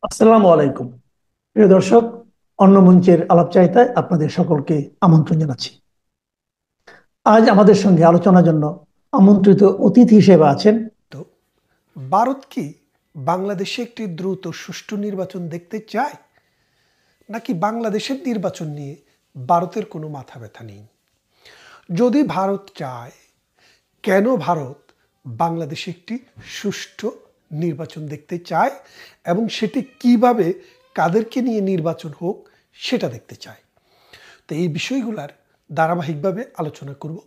আসসালামু আলাইকুম। প্রিয় দর্শক, অন্য মঞ্চের আলাপচারিতায় আপনাদের সকলকে আমন্ত্রণ জানাচ্ছি। আজ আমাদের সঙ্গে আলোচনার জন্য আমন্ত্রিত অতিথি হিসেবে আছেন তো ভারত কি বাংলাদেশে একটি দ্রুত সুষ্ঠু নির্বাচন দেখতে চায়, নাকি বাংলাদেশের নির্বাচন নিয়ে ভারতের কোনো মাথা ব্যথা নেই? যদি ভারত চায়, কেন ভারত বাংলাদেশে একটি সুষ্ঠু নির্বাচন দেখতে চায় এবং সেটি কিভাবে, কাদেরকে নিয়ে নির্বাচন হোক সেটা দেখতে চায়? তো এই বিষয়গুলোর ধারাবাহিকভাবে আলোচনা করব,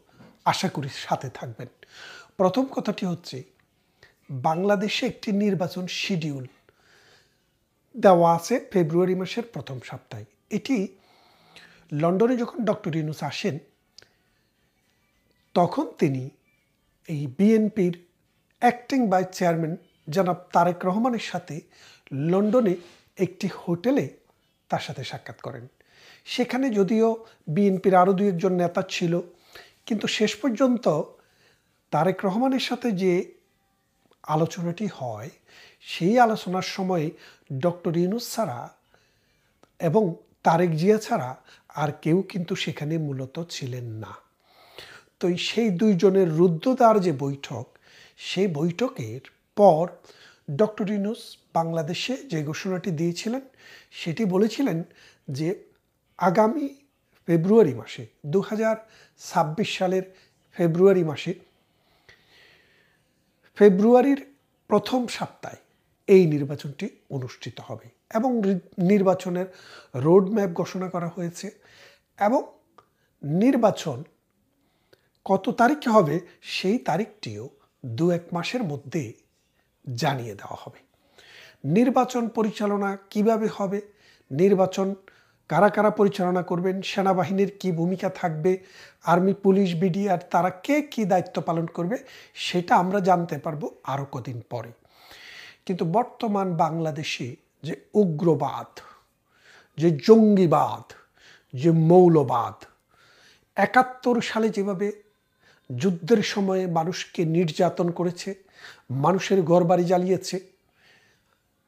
আশা করি সাথে থাকবেন। প্রথম কথাটি হচ্ছে, বাংলাদেশে একটি নির্বাচন শিডিউল দেওয়া আছে ফেব্রুয়ারি মাসের প্রথম সপ্তাহে। এটি লন্ডনে যখন ডক্টর ইউনূস আসেন, তখন তিনি এই বিএনপির অ্যাক্টিং ভাইস চেয়ারম্যান জনাব তারেক রহমানের সাথে লন্ডনে একটি হোটেলে তার সাথে সাক্ষাৎ করেন। সেখানে যদিও বিএনপির আরও দু একজন নেতা ছিল, কিন্তু শেষ পর্যন্ত তারেক রহমানের সাথে যে আলোচনাটি হয়, সেই আলোচনার সময় ডক্টর ইউনূস ছাড়া এবং তারেক জিয়া ছাড়া আর কেউ কিন্তু সেখানে মূলত ছিলেন না। তো সেই দুইজনের রুদ্ধদ্বার যে বৈঠক, সেই বৈঠকের পর ডক্টর ইউনূস বাংলাদেশে যে ঘোষণাটি দিয়েছিলেন, সেটি বলেছিলেন যে আগামী ফেব্রুয়ারি মাসে 2026 সালের ফেব্রুয়ারি মাসে, ফেব্রুয়ারির প্রথম সপ্তাহে এই নির্বাচনটি অনুষ্ঠিত হবে এবং নির্বাচনের রোডম্যাপ ঘোষণা করা হয়েছে এবং নির্বাচন কত তারিখে হবে সেই তারিখটিও 2-1 মাসের মধ্যে জানিয়ে দেওয়া হবে। নির্বাচন পরিচালনা কিভাবে হবে, নির্বাচন কারা কারা পরিচালনা করবেন, সেনাবাহিনীর কি ভূমিকা থাকবে, আর্মি, পুলিশ, বিডিআর তারা কে কী দায়িত্ব পালন করবে, সেটা আমরা জানতে পারবো আরও কদিন পরে। কিন্তু বর্তমান বাংলাদেশে যে উগ্রবাদ, যে জঙ্গিবাদ, যে মৌলবাদ, 71 সালে যেভাবে যুদ্ধের সময়ে মানুষকে নির্যাতন করেছে, মানুষের ঘরবাড়ি জ্বালিয়েছে,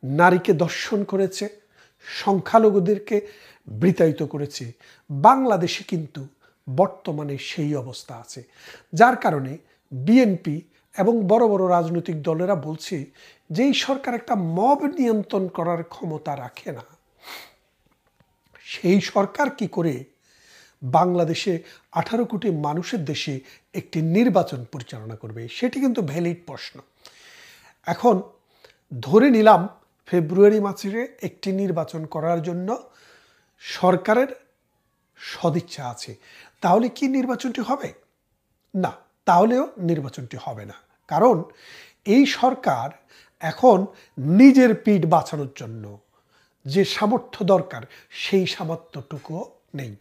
নারীকে ধর্ষণ করেছে, সংখ্যালঘুদেরকে বৃতায়িত করেছে, বাংলাদেশে কিন্তু বর্তমানে সেই অবস্থা আছে। যার কারণে বিএনপি এবং বড় বড় রাজনৈতিক দলেরা বলছে যে এই সরকার একটা মব নিয়ন্ত্রণ করার ক্ষমতা রাখে না। সেই সরকার কি করে বাংলাদেশে 18 কোটি মানুষের দেশে একটি নির্বাচন পরিচালনা করবে, সেটি কিন্তু ভ্যালিড প্রশ্ন। এখন ধরে নিলাম ফেব্রুয়ারি মাসে একটি নির্বাচন করার জন্য সরকারের সদিচ্ছা আছে, তাহলে কি নির্বাচনটি হবে? না, তাহলেও নির্বাচনটি হবে না। কারণ এই সরকার এখন নিজের পিঠ বাঁচানোর জন্য যে সামর্থ্য দরকার, সেই সামর্থ্যটুকুও নেই।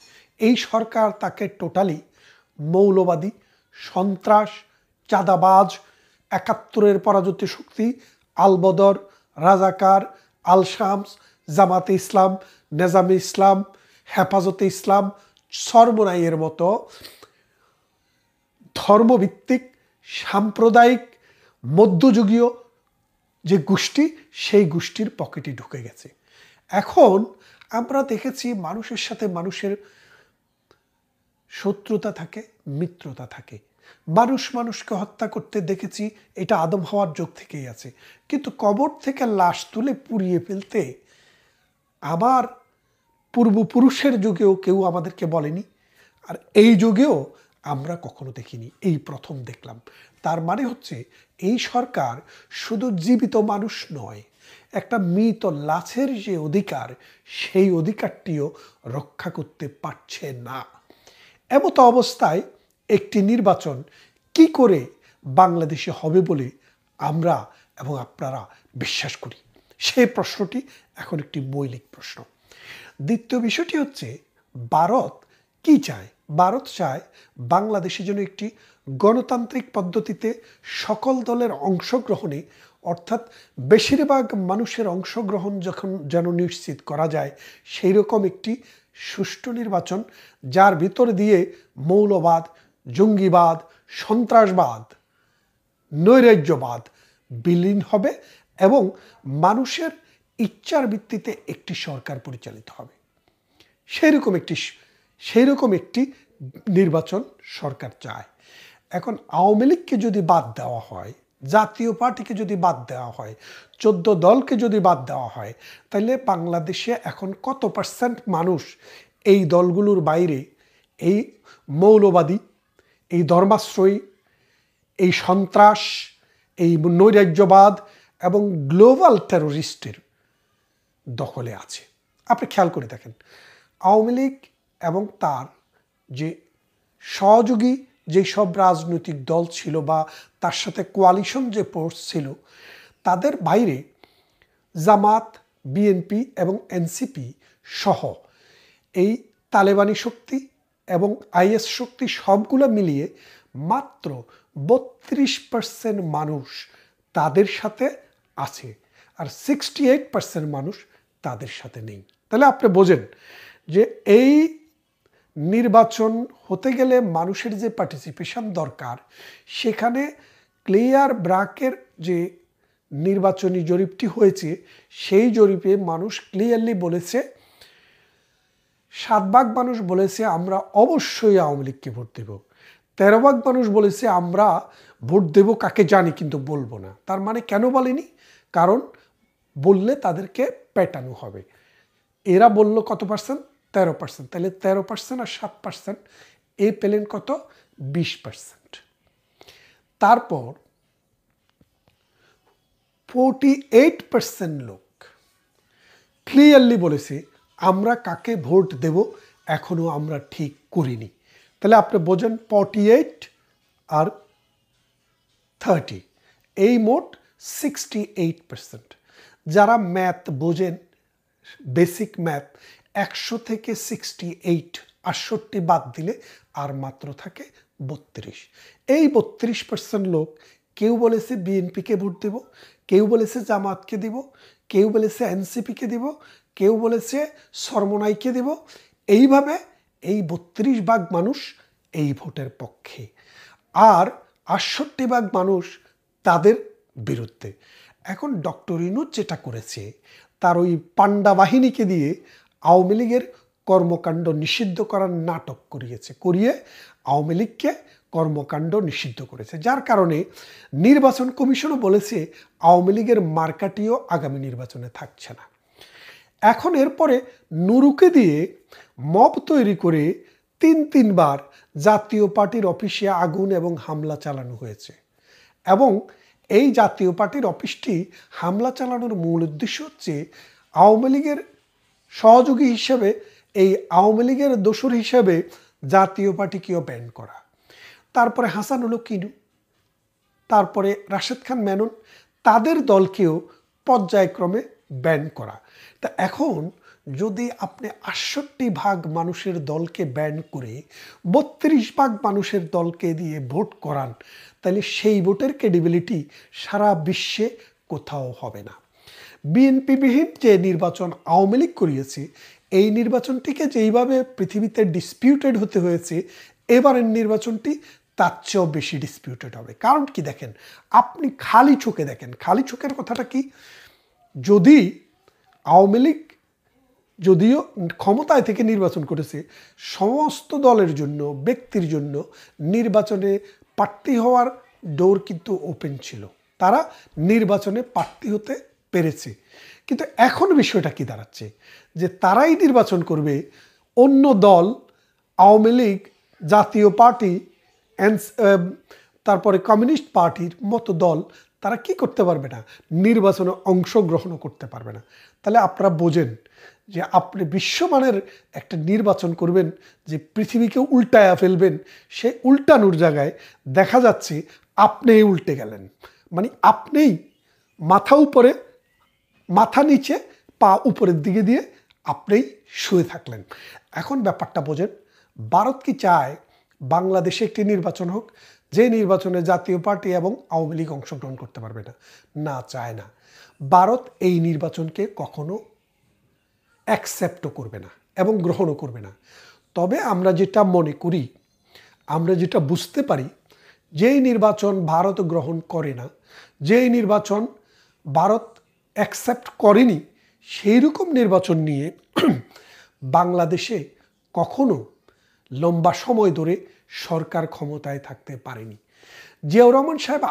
এই সরকার তাকে টোটালি মৌলবাদী, সন্ত্রাস, চাঁদাবাজ, 71-এর পরাজিত শক্তি, আলবদর, রাজাকার, আল শামস, জামাতে ইসলাম, নেজামে ইসলাম, হেফাজতে ইসলাম, সরবরাইয়ের মতো ধর্মভিত্তিক, সাম্প্রদায়িক, মধ্যযুগীয় যে গোষ্ঠী, সেই গোষ্ঠীর পকেটে ঢুকে গেছে। এখন আমরা দেখেছি মানুষের সাথে মানুষের শত্রুতা থাকে, মিত্রতা থাকে। মানুষ মানুষকে হত্যা করতে দেখেছি, এটা আদম হওয়ার যুগ থেকেই আছে। কিন্তু কবর থেকে লাশ তুলে পুড়িয়ে ফেলতে আমার পূর্বপুরুষের যুগেও কেউ আমাদেরকে বলেনি, আর এই যুগেও আমরা কখনো দেখিনি, এই প্রথম দেখলাম। তার মানে হচ্ছে এই সরকার শুধু জীবিত মানুষ নয়, একটা মৃত লাশের যে অধিকার, সেই অধিকারটিও রক্ষা করতে পারছে না। এমত অবস্থায় একটি নির্বাচন কি করে বাংলাদেশে হবে বলে আমরা এবং আপনারা বিশ্বাস করি, সেই প্রশ্নটি এখন একটি মৌলিক প্রশ্ন। দ্বিতীয় বিষয়টি হচ্ছে, ভারত কি চায়? ভারত চায় বাংলাদেশে যেন একটি গণতান্ত্রিক পদ্ধতিতে সকল দলের অংশগ্রহণে, অর্থাৎ বেশিরভাগ মানুষের অংশগ্রহণ যখন যেন নিশ্চিত করা যায়, সেই রকম একটি সুষ্ঠু নির্বাচন, যার ভিতর দিয়ে মৌলবাদ, জঙ্গিবাদ, সন্ত্রাসবাদ, নৈরাজ্যবাদ বিলীন হবে এবং মানুষের ইচ্ছার ভিত্তিতে একটি সরকার পরিচালিত হবে। সেইরকম একটি নির্বাচন সরকার চায়। এখন আওয়ামী লীগকে যদি বাদ দেওয়া হয়, জাতীয় পার্টিকে যদি বাদ দেওয়া হয়, 14 দলকে যদি বাদ দেওয়া হয়, তাহলে বাংলাদেশে এখন কত পার্সেন্ট মানুষ এই দলগুলোর বাইরে এই মৌলবাদী, এই ধর্মাশ্রয়ী, এই সন্ত্রাস, এই নৈরাজ্যবাদ এবং গ্লোবাল টেরোরিস্টের দখলে আছে? আপনি খেয়াল করে দেখেন, আওয়ামী লীগ এবং তার যে সহযোগী যেসব রাজনৈতিক দল ছিল বা তার সাথে কোয়ালিশন যে ফোর্স ছিল, তাদের বাইরে জামাত, বিএনপি এবং এনসিপি সহ এই তালেবানি শক্তি এবং আইএস শক্তি সবগুলো মিলিয়ে মাত্র 32% মানুষ তাদের সাথে আছে, আর 68% মানুষ তাদের সাথে নেই। তাহলে আপনি বোঝেন যে এই নির্বাচন হতে গেলে মানুষের যে পার্টিসিপেশন দরকার, সেখানে ক্লিয়ার ব্রাকের যে নির্বাচনী জরিপটি হয়েছে, সেই জরিপে মানুষ ক্লিয়ারলি বলেছে, 7 ভাগ মানুষ বলেছে আমরা অবশ্যই আওয়ামী লীগকে ভোট দেব, 13 ভাগ মানুষ বলেছে আমরা ভোট দেব কাকে জানি কিন্তু বলবো না। তার মানে কেন বলেনি? কারণ বললে তাদেরকে পেটানো হবে। এরা বলল কত পার্সেন্ট? 13%। তাহলে 13% আর 7% পেলেন কত? 20%। তারপর 48% লোক ক্লিয়ারলি বলেছে আমরা কাকে ভোট দেব এখনো আমরা ঠিক করিনি। তাহলে আপনি বোঝেন 48 আর 30, এই মোট 68%। যারা ম্যাথ বোঝেন, বেসিক ম্যাথ, 100 থেকে 68 বাদ দিলে আর মাত্র থাকে 32। এই 32% লোক কেউ বলেছে বিএনপিকে ভোট দেব, কেউ বলেছে জামাতকে দিব, কেউ বলেছে এনসিপিকে দিব, কেউ বলেছে সরমনাইকে দিব। এইভাবে এই 32 ভাগ মানুষ এই ভোটের পক্ষে, আর 68 ভাগ মানুষ তাদের বিরুদ্ধে। এখন ডক্টর ইউনূস যেটা করেছে, তার ওই পান্ডা বাহিনীকে দিয়ে আওয়ামী লীগের কর্মকাণ্ড নিষিদ্ধ করার নাটক করিয়ে আওয়ামী লীগকে কর্মকাণ্ড নিষিদ্ধ করেছে, যার কারণে নির্বাচন কমিশনও বলেছে আওয়ামী লীগের মার্কাটিও আগামী নির্বাচনে থাকছে না। এখন এরপরে নুরুকে দিয়ে মব তৈরি করে 3 বার জাতীয় পার্টির অফিসে আগুন এবং হামলা চালানো হয়েছে। এবং এই জাতীয় পার্টির অফিসটি হামলা চালানোর মূল উদ্দেশ্য হচ্ছে আওয়ামী লীগের সহযোগী হিসেবে, এই আওয়ামী লীগের দোসর হিসেবে জাতীয় পার্টিকেও ব্যান করা। তারপরে হাসানুল কিনু, তারপরে রাশেদ খান মেনন, তাদের দলকেও পর্যায়ক্রমে ব্যান করা। তা এখন যদি আপনি 68 ভাগ মানুষের দলকে ব্যান করে 32 ভাগ মানুষের দলকে দিয়ে ভোট করান, তাহলে সেই ভোটের ক্রেডিবিলিটি সারা বিশ্বে কোথাও হবে না। বিএনপিবিহীন যে নির্বাচন আওয়ামী লীগ করিয়েছে, এই নির্বাচনটিকে যেইভাবে পৃথিবীতে ডিসপিউটেড হতে হয়েছে, এবারের নির্বাচনটি তার চেয়েও বেশি ডিসপিউটেড হবে। কারণ কি দেখেন, আপনি খালি চোখে দেখেন, খালি চোখের কথাটা কি, যদি আওয়ামী লীগ যদিও ক্ষমতায় থেকে নির্বাচন করেছে, সমস্ত দলের জন্য, ব্যক্তির জন্য নির্বাচনে প্রার্থী হওয়ার ডোর কিন্তু ওপেন ছিল, তারা নির্বাচনে প্রার্থী হতে পেরেছে। কিন্তু এখন বিষয়টা কি দাঁড়াচ্ছে, যে তারাই নির্বাচন করবে, অন্য দল আওয়ামী লীগ, জাতীয় পার্টি, তারপরে কমিউনিস্ট পার্টির মতো দল, তারা কি করতে পারবে না, নির্বাচনে অংশগ্রহণও করতে পারবে না। তাহলে আপনারা বোঝেন যে আপনি বিশ্বমানের একটা নির্বাচন করবেন, যে পৃথিবীকে উল্টায়া ফেলবেন, সে উল্টানোর জায়গায় দেখা যাচ্ছে আপনিই উল্টে গেলেন। মানে আপনিই মাথা উপরে, মাথা নিচে, পা উপরের দিকে দিয়ে আপনিই শুয়ে থাকলেন। এখন ব্যাপারটা বোঝেন, ভারত কি চায় বাংলাদেশে একটি নির্বাচন হোক, যে নির্বাচনে জাতীয় পার্টি এবং আওয়ামী লীগ অংশগ্রহণ করতে পারবে না? না, চায় না। ভারত এই নির্বাচনকে কখনো অ্যাকসেপ্টও করবে না এবং গ্রহণও করবে না। তবে আমরা যেটা মনে করি, আমরা যেটা বুঝতে পারি, যেই নির্বাচন ভারত গ্রহণ করে না, যেই নির্বাচন ভারত অ্যাকসেপ্ট করেনি, সেই রকম নির্বাচন নিয়ে বাংলাদেশে কখনো লম্বা সময় ধরে সরকার ক্ষমতায় থাকতে পারেনি। জিয়াউর রহমান সাহেব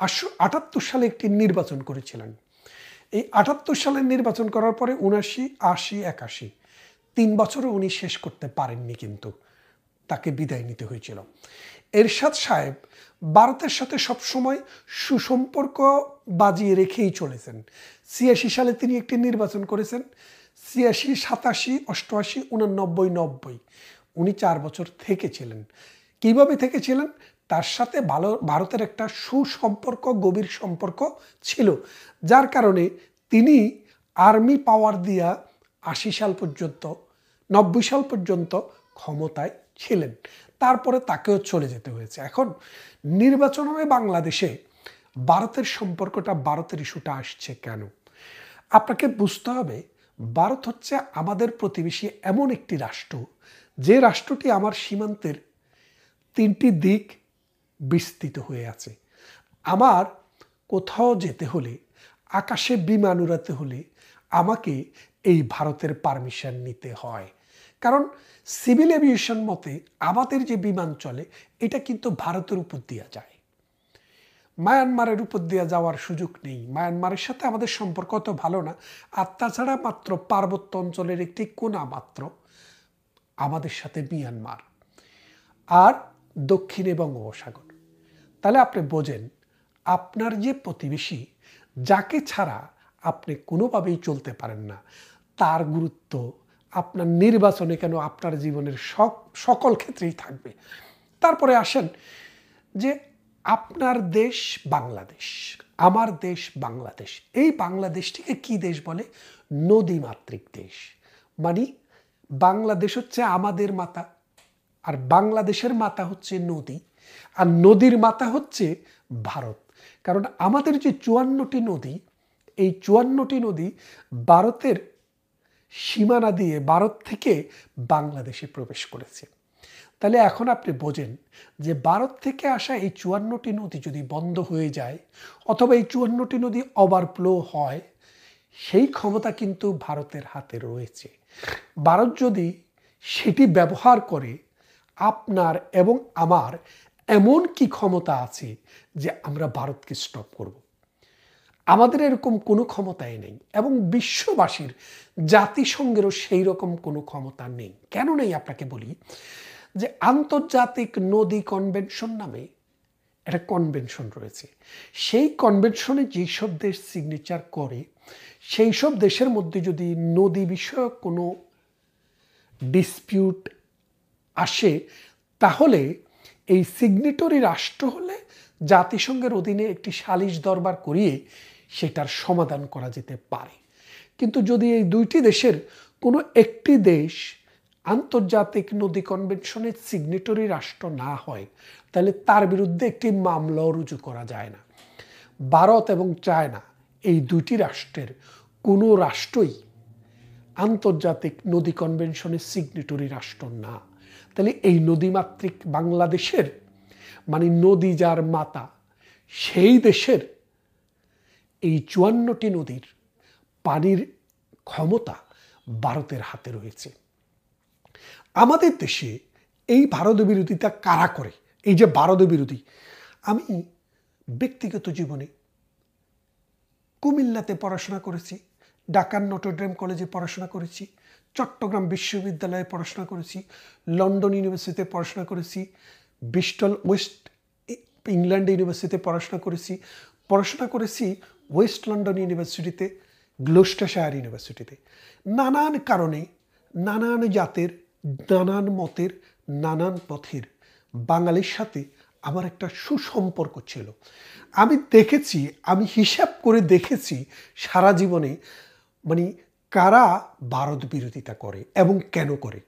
৭৮ সালে একটি নির্বাচন করেছিলেন। এই ৭৮ সালের নির্বাচন করার পরে ৭৯, ৮০, ৮১ 3 বছরও উনি শেষ করতে পারেননি, কিন্তু তাকে বিদায় নিতে হয়েছিল। এরশাদ সাহেব ভারতের সাথে সবসময় সুসম্পর্ক বাজিয়ে রেখেই চলেছেন। ৮৬ সালে তিনি একটি নির্বাচন করেছেন, ৮৬, ৮৭, ৮৮, ৮৯, ৯০ উনি 4 বছর থেকেছিলেন। কিভাবে থেকেছিলেন? তার সাথে ভারতের একটা সুসম্পর্ক, গভীর সম্পর্ক ছিল, যার কারণে তিনি আর্মি পাওয়ার দিয়া ৮০ সাল পর্যন্ত, ৯০ সাল পর্যন্ত ক্ষমতায় ছিলেন। তারপরে তাকেও চলে যেতে হয়েছে। এখন নির্বাচন হবে বাংলাদেশে, ভারতের সম্পর্কটা, ভারতের ইস্যুটা আসছে কেন? আপনাকে বুঝতে হবে, ভারত হচ্ছে আমাদের প্রতিবেশী এমন একটি রাষ্ট্র, যে রাষ্ট্রটি আমার সীমান্তের 3টি দিক বিস্তৃত হয়ে আছে। আমার কোথাও যেতে হলে, আকাশে বিমান উড়াতে হলে আমাকে এই ভারতের পারমিশন নিতে হয়, কারণ সিভিল এভিয়েশন মতে আমাদের যে বিমান চলে এটা কিন্তু ভারতের উপর দিয়ে যায়, মায়ানমারের উপর দিয়ে যাওয়ার সুযোগ নেই। মায়ানমারের সাথে আমাদের সম্পর্ক তো ভালো না, আর তাছাড়া মাত্র পার্বত্য অঞ্চলের একটি কোণা মাত্র আমাদের সাথে মিয়ানমার, আর দক্ষিণে বঙ্গোপসাগর। তাহলে আপনি বোঝেন, আপনার যে প্রতিবেশী, যাকে ছাড়া আপনি কোনোভাবেই চলতে পারেন না, তার গুরুত্ব আপনার নির্বাচনে কেন, আপনার জীবনের সকল ক্ষেত্রেই থাকবে। তারপরে আসেন যে আপনার দেশ বাংলাদেশ, আমার দেশ বাংলাদেশ। এই বাংলাদেশটিকে কি দেশ বলে? নদীমাতৃক দেশ। মানে বাংলাদেশ হচ্ছে আমাদের মাতা, আর বাংলাদেশের মাতা হচ্ছে নদী, আর নদীর মাতা হচ্ছে ভারত। কারণ আমাদের যে 54টি নদী, এই 54টি নদী ভারতের সীমানা দিয়ে, ভারত থেকে বাংলাদেশে প্রবেশ করেছে। তাহলে এখন আপনি বোঝেন যে ভারত থেকে আসা এই 54টি নদী যদি বন্ধ হয়ে যায়, অথবা এই 54টি নদী ওভারফ্লো হয়, সেই ক্ষমতা কিন্তু ভারতের হাতে রয়েছে। ভারত যদি সেটি ব্যবহার করে, আপনার এবং আমার এমন কি ক্ষমতা আছে যে আমরা ভারতকে স্টপ করব? আমাদের এরকম কোনো ক্ষমতাই নেই, এবং বিশ্ববাসীর, জাতিসংঘেরও সেই রকম কোনো ক্ষমতা নেই। কেন নেই আপনাকে বলি, যে আন্তর্জাতিক নদী কনভেনশন নামে একটা কনভেনশন রয়েছে। সেই কনভেনশনে যেসব দেশ সিগনেচার করে, সেই সব দেশের মধ্যে যদি নদী বিষয়ক কোনো ডিসপিউট আসে, তাহলে এই সিগনেটরি রাষ্ট্র হলে জাতিসংঘের অধীনে একটি সালিশ দরবার করিয়ে সেটার সমাধান করা যেতে পারে। কিন্তু যদি এই দুইটি দেশের কোনো একটি দেশ আন্তর্জাতিক নদী কনভেনশনের সিগনেটরি রাষ্ট্র না হয়, তাহলে তার বিরুদ্ধে একটি মামলাও রুজু করা যায় না। ভারত এবং চায়না, এই দুইটি রাষ্ট্রের কোনো রাষ্ট্রই আন্তর্জাতিক নদী কনভেনশনের সিগনেটরি রাষ্ট্র না। তাহলে এই নদীমাতৃক বাংলাদেশের, মানে নদী যার মাতা, সেই দেশের এই 54টি নদীর পানির ক্ষমতা ভারতের হাতে রয়েছে। আমাদের দেশে এই ভারত বিরোধিতা কারা করে? এই যে ভারত বিরোধী, আমি ব্যক্তিগত জীবনে কুমিল্লাতে পড়াশোনা করেছি, ঢাকার নটরডেম কলেজে পড়াশোনা করেছি, চট্টগ্রাম বিশ্ববিদ্যালয়ে পড়াশোনা করেছি, লন্ডন ইউনিভার্সিটিতে পড়াশোনা করেছি, ব্রিস্টল ওয়েস্ট ইংল্যান্ড ইউনিভার্সিটিতে পড়াশোনা করেছি ওয়েস্ট লন্ডন ইউনিভার্সিটিতে, গ্লোস্টারশায়ার ইউনিভার্সিটিতে। নানান কারণে, নানান জাতের, নানান মতের, নানান পথের বাঙালির সাথে আমার একটা সুসম্পর্ক ছিল। আমি দেখেছি, আমি হিসাব করে দেখেছি সারা জীবনে, মানে কারা ভারত বিরোধিতা করে এবং কেন করে।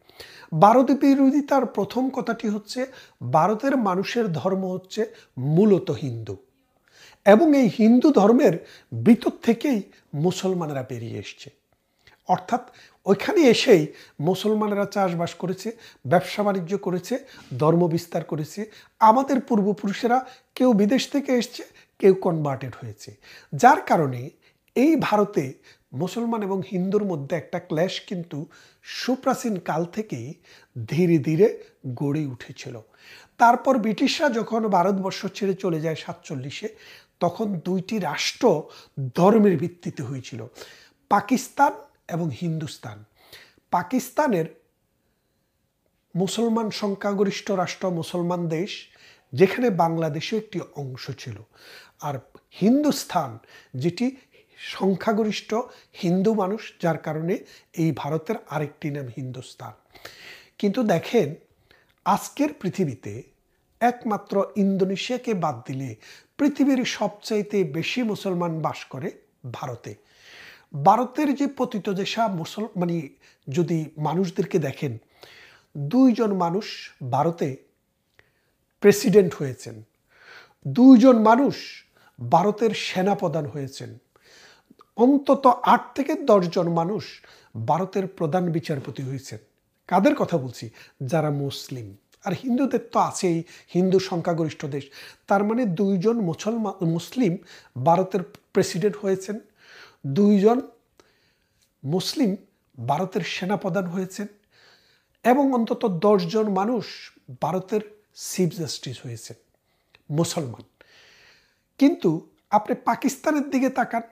ভারত বিরোধিতার প্রথম কথাটি হচ্ছে, ভারতের মানুষের ধর্ম হচ্ছে মূলত হিন্দু, এবং এই হিন্দু ধর্মের ভিতর থেকেই মুসলমানেরা বেরিয়ে এসছে। অর্থাৎ ওইখানে এসেই মুসলমানেরা চাষবাস করেছে, ব্যবসা বাণিজ্য করেছে, ধর্ম বিস্তার করেছে। আমাদের পূর্বপুরুষেরা কেউ বিদেশ থেকে এসছে, কেউ কনভার্টেড হয়েছে, যার কারণে এই ভারতে মুসলমান এবং হিন্দুর মধ্যে একটা ক্ল্যাশ কিন্তু সুপ্রাচীন কাল থেকেই ধীরে ধীরে গড়ে উঠেছিল। তারপর ব্রিটিশরা যখন ভারতবর্ষ ছেড়ে চলে যায় 47-এ, তখন দুইটি রাষ্ট্র ধর্মের ভিত্তিতে হয়েছিল, পাকিস্তান এবং হিন্দুস্তান। পাকিস্তানের মুসলমান সংখ্যাগরিষ্ঠ রাষ্ট্র, মুসলমান দেশ, যেখানে বাংলাদেশও একটি অংশ ছিল। আর হিন্দুস্তান যেটি সংখ্যাগরিষ্ঠ হিন্দু মানুষ, যার কারণে এই ভারতের আরেকটি নাম হিন্দুস্তান। কিন্তু দেখেন, আজকের পৃথিবীতে একমাত্র ইন্দোনেশিয়াকে বাদ দিলে পৃথিবীর সবচাইতে বেশি মুসলমান বাস করে ভারতে। ভারতের যে পতিতদেশা মানে যদি মানুষদেরকে দেখেন, 2 জন মানুষ ভারতে প্রেসিডেন্ট হয়েছেন, 2 জন মানুষ ভারতের সেনাপ্রধান হয়েছেন, অন্তত 8 থেকে 10 জন মানুষ ভারতের প্রধান বিচারপতি হয়েছেন। কাদের কথা বলছি? যারা মুসলিম। আর হিন্দুদের তো আছেই, হিন্দু সংখ্যাগরিষ্ঠ দেশ, তার মানে 2 জন মুসলিম ভারতের প্রেসিডেন্ট হয়েছেন, 2 জন মুসলিম ভারতের সেনাপ্রধান হয়েছেন, এবং অন্তত 10 জন মানুষ ভারতের চিফ জাস্টিস হয়েছেন মুসলমান। কিন্তু আপনি পাকিস্তানের দিকে তাকান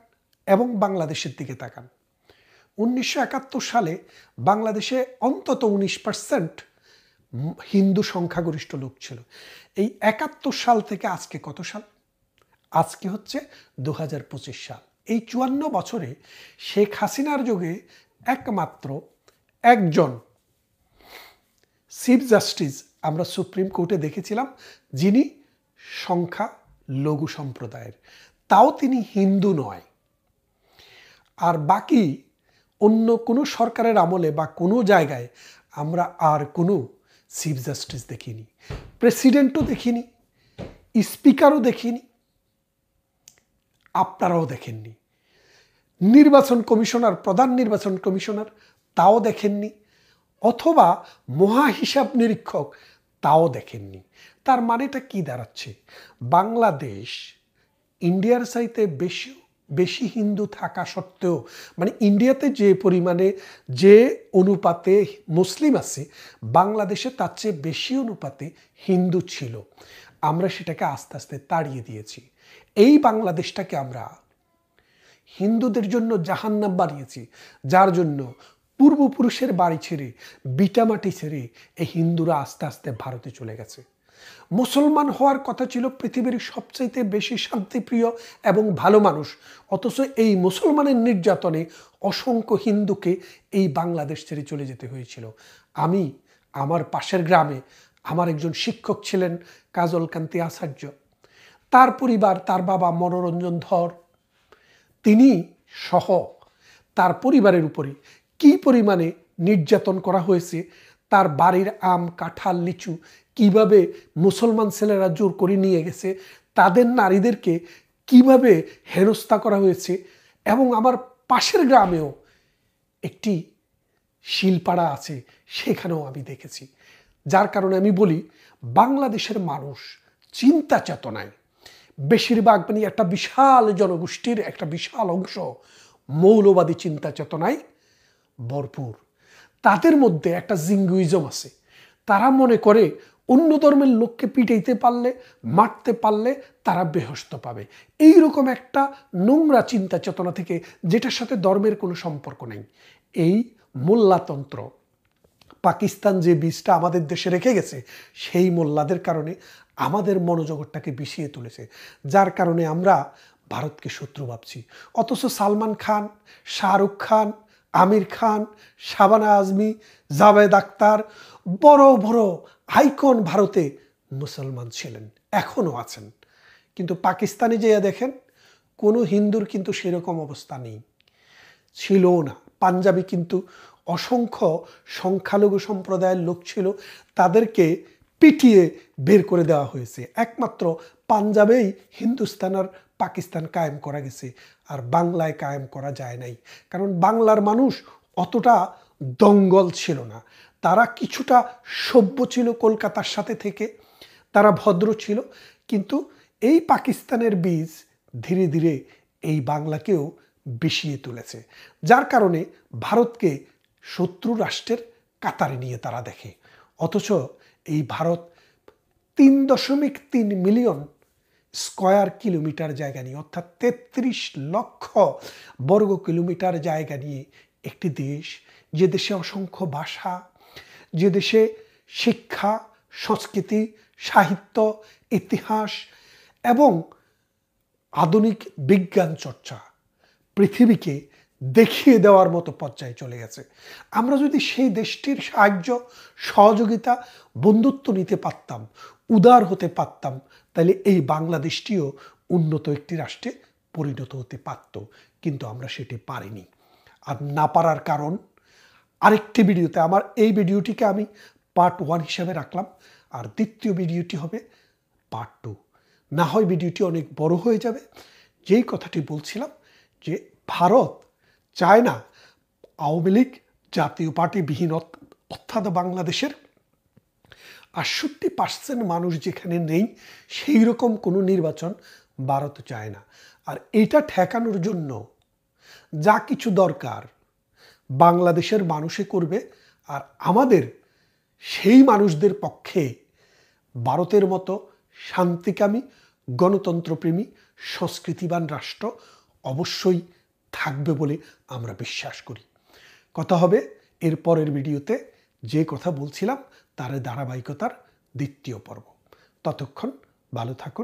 এবং বাংলাদেশের দিকে তাকান, 1971 সালে বাংলাদেশে অন্তত 19% হিন্দু সংখ্যাগরিষ্ঠ লোক ছিল। এই 71 সাল থেকে আজকে কত সাল? আজকে হচ্ছে 2025 সাল। এই 54 বছরে শেখ হাসিনার যুগে একমাত্র একজন চিফ জাস্টিস আমরা সুপ্রিম কোর্টে দেখেছিলাম, যিনি সংখ্যা লঘু সম্প্রদায়ের, তাও তিনি হিন্দু নয়। আর বাকি অন্য কোনো সরকারের আমলে বা কোনো জায়গায় আমরা আর কোনো চিফ জাস্টিস দেখিনি, প্রেসিডেন্টও দেখিনি, স্পিকারও দেখিনি, আপনারাও দেখেননি। নির্বাচন কমিশনার, প্রধান নির্বাচন কমিশনার, তাও দেখেননি, অথবা মহা হিসাব নিরীক্ষক, তাও দেখেননি। তার মানেটা কি দাঁড়াচ্ছে? বাংলাদেশ ইন্ডিয়ার চাইতে বেশি হিন্দু থাকা সত্ত্বেও, মানে ইন্ডিয়াতে যে পরিমাণে যে অনুপাতে মুসলিম আছে, বাংলাদেশে তার চেয়ে বেশি অনুপাতে হিন্দু ছিল। আমরা সেটাকে আস্তে আস্তে তাড়িয়ে দিয়েছি। এই বাংলাদেশটাকে আমরা হিন্দুদের জন্য জাহান্নাম বানিয়েছি, যার জন্য পূর্বপুরুষের বাড়ি ছেড়ে, বিটামাটি ছেড়ে এই হিন্দুরা আস্তে আস্তে ভারতে চলে গেছে। মুসলমান হওয়ার কথা ছিল পৃথিবীর সবচাইতে বেশি শান্তিপ্রিয় এবং ভালো মানুষ, অথচ এই মুসলমানের নির্যাতনে অসংখ্য হিন্দুকে এই বাংলাদেশ ছেড়ে চলে যেতে হয়েছিল। আমি আমার পাশের গ্রামে আমার একজন শিক্ষক ছিলেন, কাজল কান্তি আচার্য। তার পরিবার, তার বাবা মনোরঞ্জন ধর, তিনি সহ তার পরিবারের উপরে কি পরিমাণে নির্যাতন করা হয়েছে, তার বাড়ির আম, কাঁঠাল, লিচু কিভাবে মুসলমান ছেলেরা জোর করে নিয়ে গেছে, তাদের নারীদেরকে কিভাবে হেনস্থা করা হয়েছে। এবং আমার পাশের গ্রামেও একটি শিলপাড়া আছে, সেখানেও আমি দেখেছি। যার কারণে আমি বলি, বাংলাদেশের মানুষ চিন্তা চেতনায় বেশিরভাগ, মানে একটা বিশাল জনগোষ্ঠীর একটা বিশাল অংশ মৌলবাদী চিন্তা চেতনায় ভরপুর। তাদের মধ্যে একটা জিঙ্গুইজম আছে। তারা মনে করে অন্য ধর্মের লোককে পিটাইতে পারলে, মারতে পারলে তারা বেহস্ত পাবে। এইরকম একটা নোংরা চিন্তা চেতনা থেকে, যেটার সাথে ধর্মের কোনো সম্পর্ক নেই। এই মোল্লাতন্ত্র, পাকিস্তান যে বীজটা আমাদের দেশে রেখে গেছে, সেই মোল্লাদের কারণে আমাদের মনোজগৎটাকে বিষিয়ে তুলেছে, যার কারণে আমরা ভারতকে শত্রু ভাবছি। অথচ সালমান খান, শাহরুখ খান, আমির খান, শাবানা আজমি, জাভেদ আখতার, বড় বড় আইকন ভারতে মুসলমান ছিলেন, এখনও আছেন। কিন্তু পাকিস্তানে যেয়ে দেখেন, কোনো হিন্দুর কিন্তু সেরকম অবস্থা নেই, ছিলও না। পাঞ্জাবি কিন্তু অসংখ্য সংখ্যালঘু সম্প্রদায়ের লোক ছিল, তাদেরকে পিটিয়ে বের করে দেওয়া হয়েছে। একমাত্র পাঞ্জাবেই হিন্দুস্তান আর পাকিস্তান কায়েম করা গেছে, আর বাংলায় কায়েম করা যায় নাই। কারণ বাংলার মানুষ অতটা দঙ্গল ছিল না, তারা কিছুটা সভ্য ছিল কলকাতার সাথে থেকে, তারা ভদ্র ছিল। কিন্তু এই পাকিস্তানের বীজ ধীরে ধীরে এই বাংলাকেও বিষিয়ে তুলেছে, যার কারণে ভারতকে শত্রু রাষ্ট্রের কাতারে নিয়ে তারা দেখে। অথচ এই ভারত 3.3 মিলিয়ন স্কয়ার কিলোমিটার জায়গা নিয়ে, অর্থাৎ 33 লক্ষ বর্গ কিলোমিটার জায়গা নিয়ে একটি দেশ, যে দেশে অসংখ্য ভাষা, যে দেশে শিক্ষা, সংস্কৃতি, সাহিত্য, ইতিহাস এবং আধুনিক বিজ্ঞান চর্চা পৃথিবীকে দেখিয়ে দেওয়ার মতো পর্যায়ে চলে গেছে। আমরা যদি সেই দেশটির সাহায্য, সহযোগিতা, বন্ধুত্ব নিতে পারতাম, উদার হতে পারতাম, তাহলে এই বাংলাদেশটিও উন্নত একটি রাষ্ট্রে পরিণত হতে পারত। কিন্তু আমরা সেটি পারিনি। আর না পারার কারণ আরেকটি ভিডিওতে, আমার এই ভিডিওটিকে আমি পার্ট 1 হিসাবে রাখলাম, আর দ্বিতীয় ভিডিওটি হবে পার্ট 2। না হয় ভিডিওটি অনেক বড় হয়ে যাবে। যেই কথাটি বলছিলাম যে ভারত চায় না আওয়ামী লীগ জাতীয় পার্টি বিহীন, অর্থাৎ বাংলাদেশের 68% মানুষ যেখানে নেই সেই রকম কোনো নির্বাচন ভারত চায় না। আর এটা ঠেকানোর জন্য যা কিছু দরকার বাংলাদেশের মানুষে করবে, আর আমাদের সেই মানুষদের পক্ষে ভারতের মতো শান্তিকামী, গণতন্ত্রপ্রেমী, সংস্কৃতিবান রাষ্ট্র অবশ্যই থাকবে বলে আমরা বিশ্বাস করি। কথা হবে এর পরের ভিডিওতে, যে কথা বলছিলাম তার ধারাবাহিকতার দ্বিতীয় পর্ব। ততক্ষণ ভালো থাকুন।